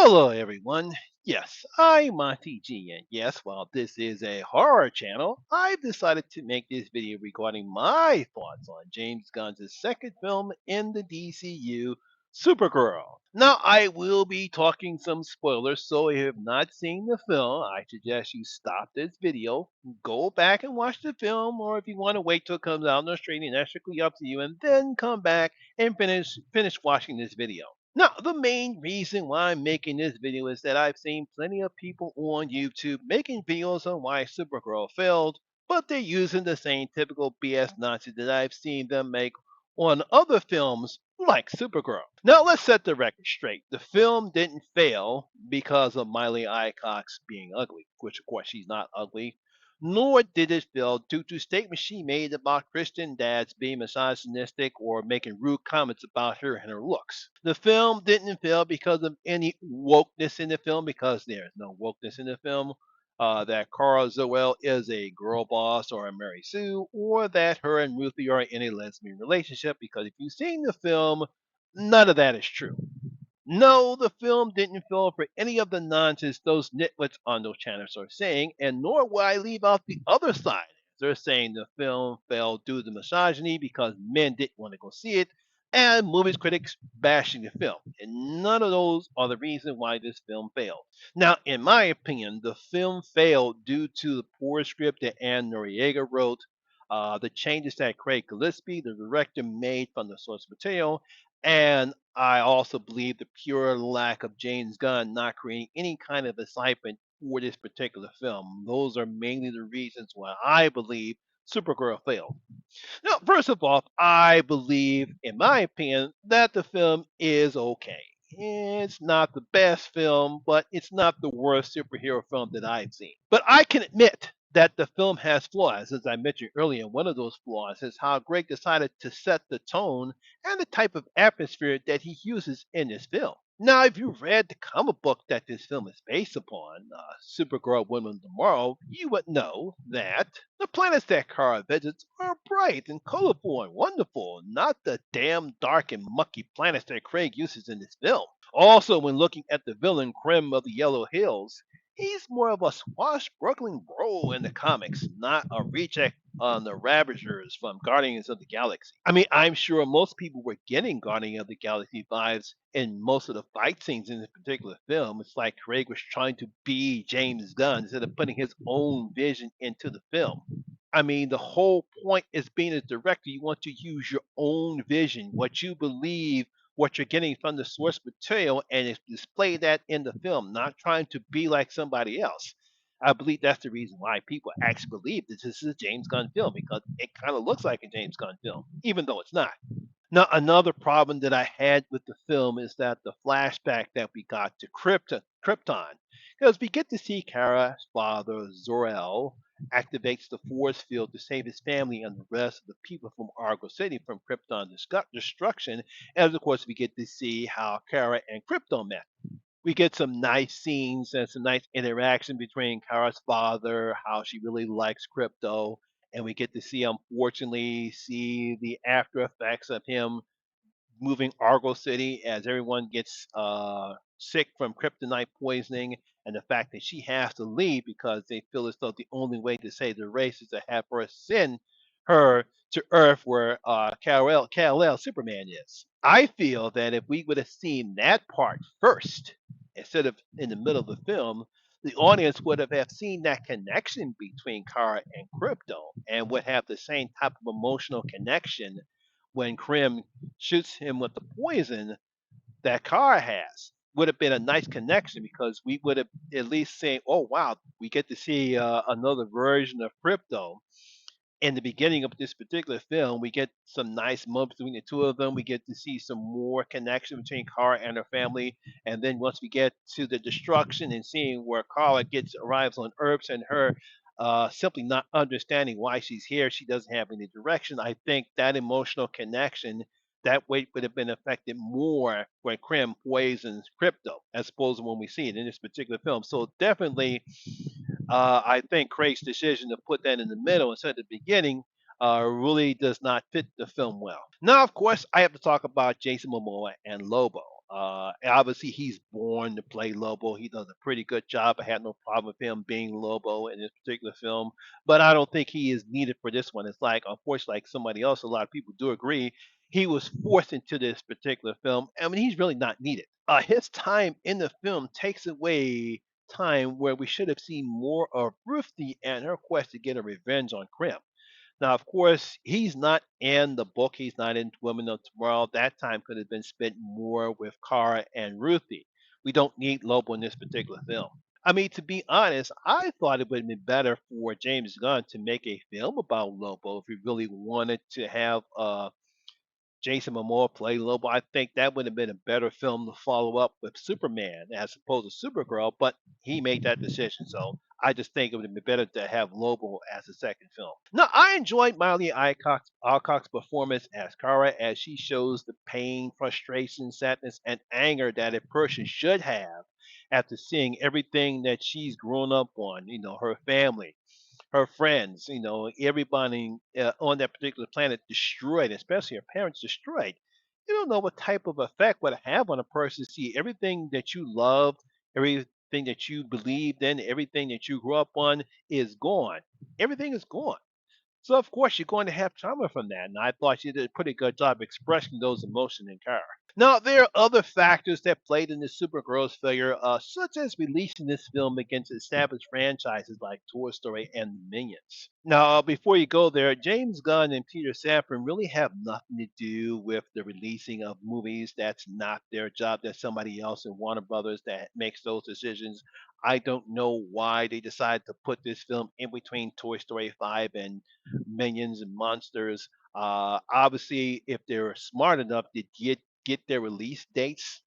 Hello, everyone. Yes, I'm Monty G, and yes, while this is a horror channel, I've decided to make this video regarding my thoughts on James Gunn's second film in the DCU, Supergirl. Now, I will be talking some spoilers, so if you have not seen the film, I suggest you stop this video, go back and watch the film, or if you want to wait till it comes out on the streaming, that's strictly up to you, and then come back and finish watching this video. Now, the main reason why I'm making this video is that I've seen plenty of people on YouTube making videos on why Supergirl failed, but they're using the same typical BS nonsense that I've seen them make on other films like Supergirl. Now, let's set the record straight. The film didn't fail because of Miley Icox being ugly, which of course she's not ugly, nor did it fail due to statements she made about Christian dads being misogynistic or making rude comments about her and her looks. The film didn't fail because of any wokeness in the film, because there's no wokeness in the film. That Cara Zoel is a girl boss or a Mary Sue, or that her and Ruthie are in a lesbian relationship, because if you've seen the film, none of that is true. No, the film didn't fall for any of the nonsense those nitwits on those channels are saying, and nor will I leave out the other side. They're saying the film failed due to misogyny because men didn't want to go see it, and movies critics bashing the film. And none of those are the reason why this film failed. Now, in my opinion, the film failed due to the poor script that Anne Noriega wrote, the changes that Craig Gillespie, the director, made from the source material, and I also believe the pure lack of James Gunn not creating any kind of excitement for this particular film. Those are mainly the reasons why I believe Supergirl failed. Now, first of all, I believe, in my opinion, that the film is okay. It's not the best film, but it's not the worst superhero film that I've seen. But I can admit that the film has flaws. As I mentioned earlier, one of those flaws is how Greg decided to set the tone and the type of atmosphere that he uses in this film. Now, if you read the comic book that this film is based upon, Supergirl Women of Tomorrow, you would know that the planets that Kara visits are bright and colorful and wonderful, not the damn dark and mucky planets that Craig uses in this film. Also, when looking at the villain Krim of the Yellow Hills, he's more of a swashbuckling bro in the comics, not a reject on the Ravagers from Guardians of the Galaxy. I mean, I'm sure most people were getting Guardian of the Galaxy vibes in most of the fight scenes in this particular film. It's like Craig was trying to be James Gunn instead of putting his own vision into the film. I mean, the whole point is being a director, you want to use your own vision, what you believe, what you're getting from the source material, and display that in the film, not trying to be like somebody else. I believe that's the reason why people actually believe that this is a James Gunn film, because it kind of looks like a James Gunn film, even though it's not. Now, another problem that I had with the film is that the flashback that we got to Krypton, because we get to see Kara's father, Zor-El, activates the force field to save his family and the rest of the people from Argo City from Krypton destruction, as of course we get to see how Kara and Krypton met. We get some nice scenes and some nice interaction between Kara's father, how she really likes Crypto, and we get to see, unfortunately, see the after effects of him moving Argo City as everyone gets sick from kryptonite poisoning, and the fact that she has to leave because they feel as though the only way to save the race is to have her send her to Earth where Kal-El Superman is. I feel that if we would have seen that part first, instead of in the middle of the film, the audience would have seen that connection between Kara and Crypto and would have the same type of emotional connection when Krim shoots him with the poison that Kara has. Would have been a nice connection because we would have at least saying, "Oh wow, we get to see another version of Crypto." In the beginning of this particular film, we get some nice moments between the two of them. We get to see some more connection between Kara and her family, and then once we get to the destruction and seeing where Kara gets arrives on Earth and her simply not understanding why she's here, she doesn't have any direction. I think that emotional connection that way would have been affected more when Krim poisons Crypto, as opposed to when we see it in this particular film. So definitely I think Craig's decision to put that in the middle instead of the beginning really does not fit the film well. Now, of course, I have to talk about Jason Momoa and Lobo. Obviously, he's born to play Lobo. He does a pretty good job. I had no problem with him being Lobo in this particular film, but I don't think he is needed for this one. It's like, unfortunately, like somebody else, a lot of people do agree, he was forced into this particular film. I mean, he's really not needed. His time in the film takes away time where we should have seen more of Ruthie and her quest to get a revenge on Krim. Now, of course, he's not in the book. He's not in Women of Tomorrow. That time could have been spent more with Kara and Ruthie. We don't need Lobo in this particular film. I mean, to be honest, I thought it would have been better for James Gunn to make a film about Lobo if he really wanted to have Jason Momoa play Lobo. I think that would have been a better film to follow up with Superman as opposed to Supergirl, but he made that decision. So I just think it would have been better to have Lobo as a second film. Now, I enjoyed Alcock's performance as Kara as she shows the pain, frustration, sadness, and anger that a person should have after seeing everything that she's grown up on, her family, her friends, everybody on that particular planet destroyed, especially her parents destroyed. You don't know what type of effect would it have on a person to see everything that you loved, everything that you believed in, everything that you grew up on is gone. Everything is gone. So of course you're going to have trauma from that. And I thought she did a pretty good job expressing those emotions in Kara. Now, there are other factors that played into Supergirl's failure, such as releasing this film against established franchises like Toy Story and Minions. Now, before you go there, James Gunn and Peter Safran really have nothing to do with the releasing of movies. That's not their job. That's somebody else in Warner Brothers that makes those decisions. I don't know why they decided to put this film in between Toy Story 5 and Minions and Monsters. Obviously, if they're smart enough to get their release dates,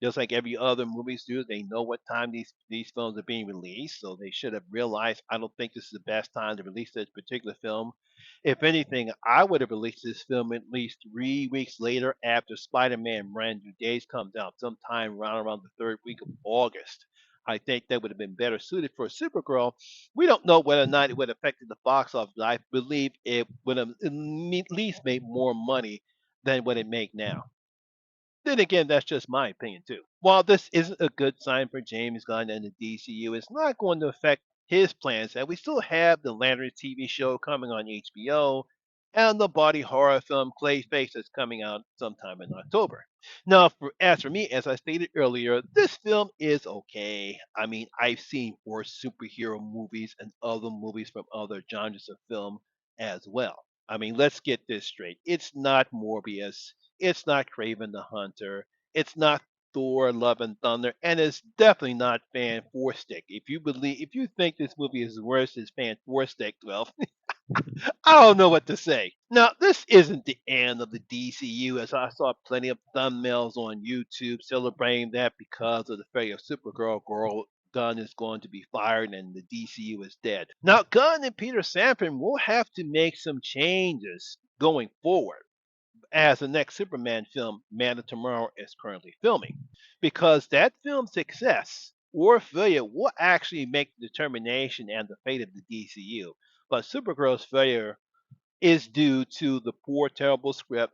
just like every other movies do, they know what time these films are being released, so they should have realized. I don't think this is the best time to release this particular film. If anything, I would have released this film at least 3 weeks later after Spider-Man Brand New Days comes out, sometime around the third week of August. I think that would have been better suited for Supergirl. We don't know whether or not it would have affected the box office, but I believe it would have at least made more money than what it make now. Then again, that's just my opinion too. While this isn't a good sign for James Gunn and the DCU, it's not going to affect his plans. And we still have the Lantern TV show coming on HBO and the body horror film Clayface that's coming out sometime in October. Now, as for me, as I stated earlier, this film is okay. I mean, I've seen worse superhero movies and other movies from other genres of film as well. I mean, let's get this straight. It's not Morbius. It's not Craven the Hunter. It's not Thor: Love and Thunder, and it's definitely not Fan Four Stick. If you think this movie is worse as Fan Four Stick, well, I don't know what to say. Now, this isn't the end of the DCU, as I saw plenty of thumbnails on YouTube celebrating that because of the failure of Supergirl, Gunn is going to be fired and the DCU is dead. Now, Gunn and Peter Safran will have to make some changes going forward as the next Superman film, Man of Tomorrow, is currently filming, because that film's success or failure will actually make the determination and the fate of the DCU. But Supergirl's failure is due to the poor, terrible script,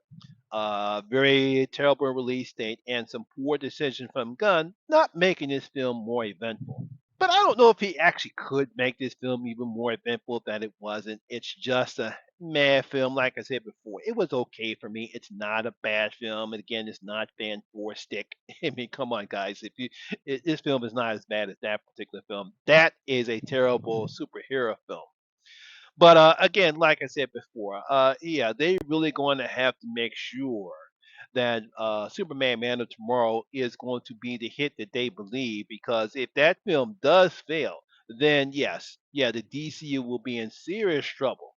very terrible release date, and some poor decision from Gunn not making this film more eventful. But I don't know if he actually could make this film even more eventful than it wasn't. It's just a meh film, like I said before. It was okay for me. It's not a bad film, and again, it's not fan four stick. I mean, come on, guys. This film is not as bad as that particular film. That is a terrible superhero film. But again, like I said before, yeah, they really going to have to make sure that Superman Man of Tomorrow is going to be the hit that they believe. Because if that film does fail, then yes, yeah, the DCU will be in serious trouble.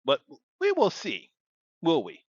But we will see, will we?